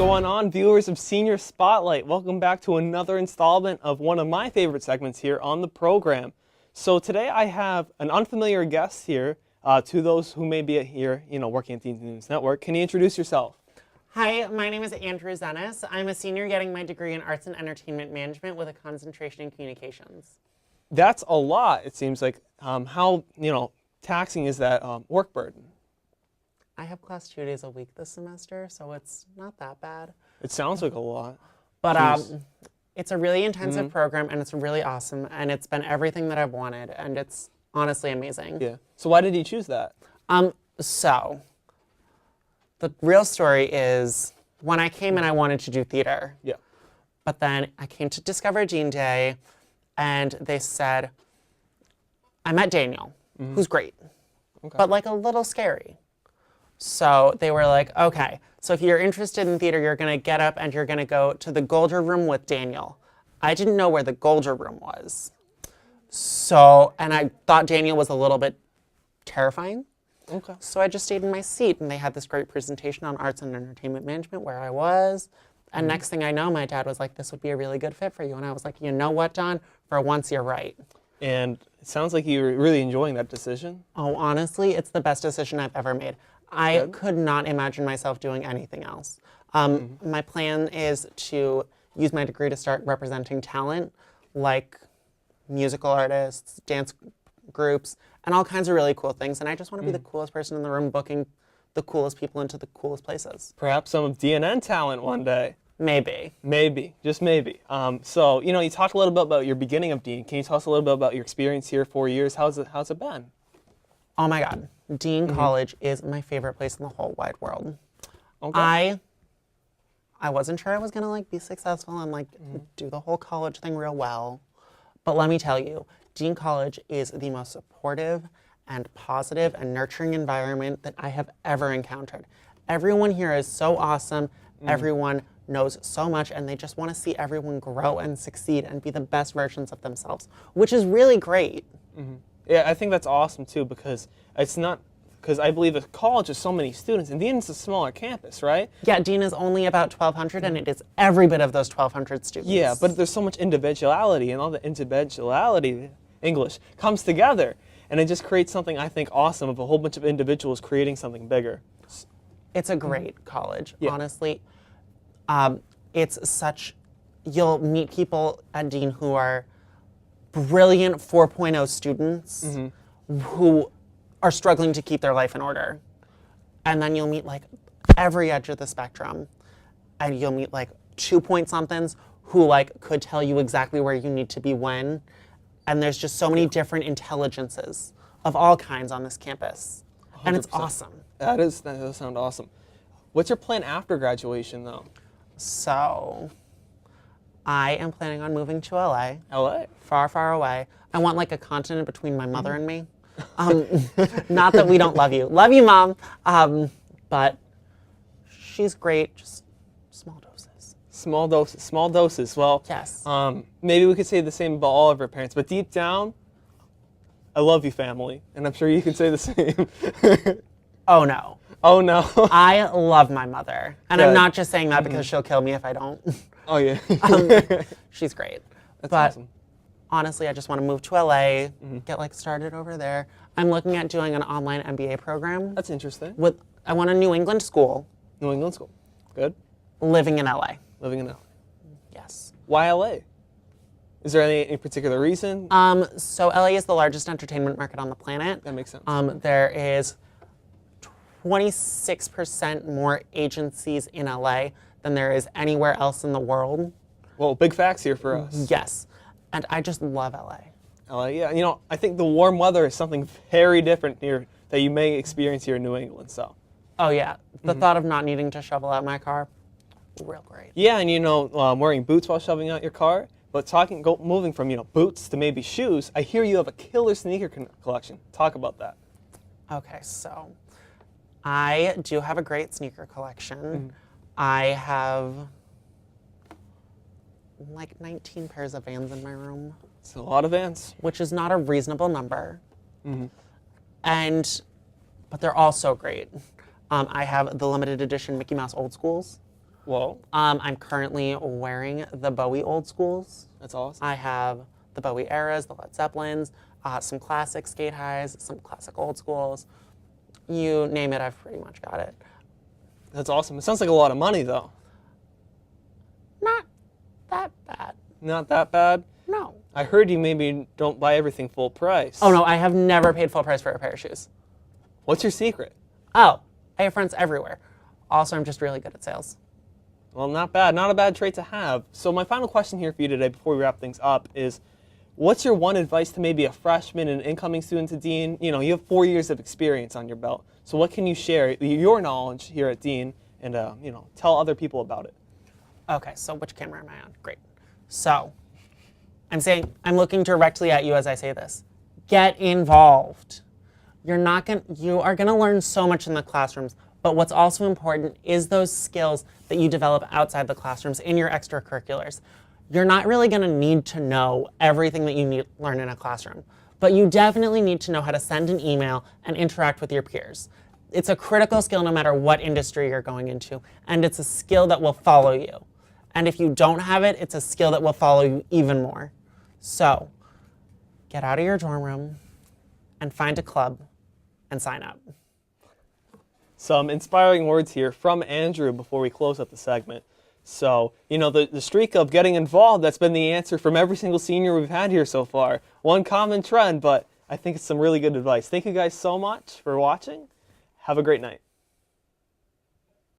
going on, viewers of Senior Spotlight? Welcome back to another installment of one of my favorite segments here on the program. So today I have an unfamiliar guest here. To those who may be here, working at the News Network, can you introduce yourself? Hi, my name is Andrew Zenas. I'm a senior getting my degree in Arts and Entertainment Management with a concentration in Communications. That's a lot, it seems like. How taxing is that work burden? I have class 2 days a week this semester, so it's not that bad. It sounds like a lot. But it's a really intensive program, and it's really awesome, and it's been everything that I've wanted, and it's honestly amazing. Yeah. So why did you choose that? So the real story is when I came in, I wanted to do theater. Yeah. But then I came to Discover Dean Day, and they said, I met Daniel, who's great, but like a little scary. So they were like, okay, so if you're interested in theater, you're going to get up and you're going to go to the Golder Room with Daniel. I didn't know where the Golder Room was. So, and I thought Daniel was a little bit terrifying. Okay. So I just stayed in my seat, and they had this great presentation on arts and entertainment management where I was. And next thing I know, my dad was like, this would be a really good fit for you. And I was like, you know what, Don? For once, you're right. And it sounds like you're really enjoying that decision. Oh, honestly, it's the best decision I've ever made. I could not imagine myself doing anything else. My plan is to use my degree to start representing talent, like musical artists, dance groups, and all kinds of really cool things. And I just want to be the coolest person in the room, booking the coolest people into the coolest places. Perhaps some of DNN talent one day. Maybe. Maybe, just maybe. So, you talked a little bit about your beginning of Dean. Can you tell us a little bit about your experience here, 4 years? How's it been? Oh my God. Dean College is my favorite place in the whole wide world. Okay. I wasn't sure I was gonna be successful and do the whole college thing real well. But let me tell you, Dean College is the most supportive and positive and nurturing environment that I have ever encountered. Everyone here is so awesome. Everyone knows so much, and they just want to see everyone grow and succeed and be the best versions of themselves, which is really great. Yeah, I think that's awesome too, because I believe a college is so many students, and Dean is a smaller campus, right? Yeah, Dean is only about 1,200, and it is every bit of those 1,200 students. Yeah, but there's so much individuality, and all the individuality, English, comes together, and it just creates something I think awesome of a whole bunch of individuals creating something bigger. It's a great college, honestly. You'll meet people at Dean who are brilliant 4.0 students who are struggling to keep their life in order. And then you'll meet every edge of the spectrum. And you'll meet 2-point-somethings who could tell you exactly where you need to be when. And there's just so many different intelligences of all kinds on this campus. 100%. And it's awesome. That does sound awesome. What's your plan after graduation though? So, I am planning on moving to LA. LA? Far, far away. I want a continent between my mother and me. Not that we don't love you. Love you, Mom. But she's great, just small doses. Small doses. Well, yes. Maybe we could say the same about all of our parents, but deep down, I love you, family. And I'm sure you can say the same. Oh, no. Oh, no. I love my mother. And Good. I'm not just saying that because she'll kill me if I don't. Oh, yeah. She's great. That's but awesome. Honestly, I just want to move to LA, get started over there. I'm looking at doing an online MBA program. That's interesting. I want a New England school. New England school. Good. Living in LA. Living in LA. Yes. Why LA? Is there any particular reason? So LA is the largest entertainment market on the planet. That makes sense. There is 26% more agencies in LA than there is anywhere else in the world. Well, big facts here for us. Yes. And I just love LA. LA, yeah. I think the warm weather is something very different here that you may experience here in New England, so. Oh, yeah. The thought of not needing to shovel out my car, real great. Yeah, and wearing boots while shoveling out your car. But moving from, boots to maybe shoes, I hear you have a killer sneaker collection. Talk about that. Okay, so I do have a great sneaker collection. I have 19 pairs of Vans in my room. It's a lot of Vans. Which is not a reasonable number. But they're all so great. I have the limited edition Mickey Mouse Old Schools. Whoa, I'm currently wearing the Bowie old schools. that's awesome. I have the Bowie eras, the Led Zeppelins, some classic skate highs, some classic old schools. You name it, I've pretty much got it. That's awesome. It sounds like a lot of money, though. Not that bad. Not that bad. No. I heard you maybe don't buy everything full price. Oh no, I have never paid full price for a pair of shoes. What's your secret? Oh, I have friends everywhere. Also, I'm just really good at sales. Well, not bad. Not a bad trait to have. So my final question here for you today before we wrap things up is, what's your one advice to maybe a freshman and incoming student to Dean? You know, you have 4 years of experience on your belt. So what can you share, your knowledge here at Dean, and you know, tell other people about it? Okay, so which camera am I on? Great. So, I'm looking directly at you as I say this. Get involved. You are gonna learn so much in the classrooms, but what's also important is those skills that you develop outside the classrooms in your extracurriculars. You're not really gonna need to know everything that you need to learn in a classroom, but you definitely need to know how to send an email and interact with your peers. It's a critical skill no matter what industry you're going into, and it's a skill that will follow you. And if you don't have it, it's a skill that will follow you even more. So, get out of your dorm room and find a club and sign up. Some inspiring words here from Andrew before we close up the segment. So, you know, the streak of getting involved, that's been the answer from every single senior we've had here so far. One common trend, but I think it's some really good advice. Thank you guys so much for watching. Have a great night.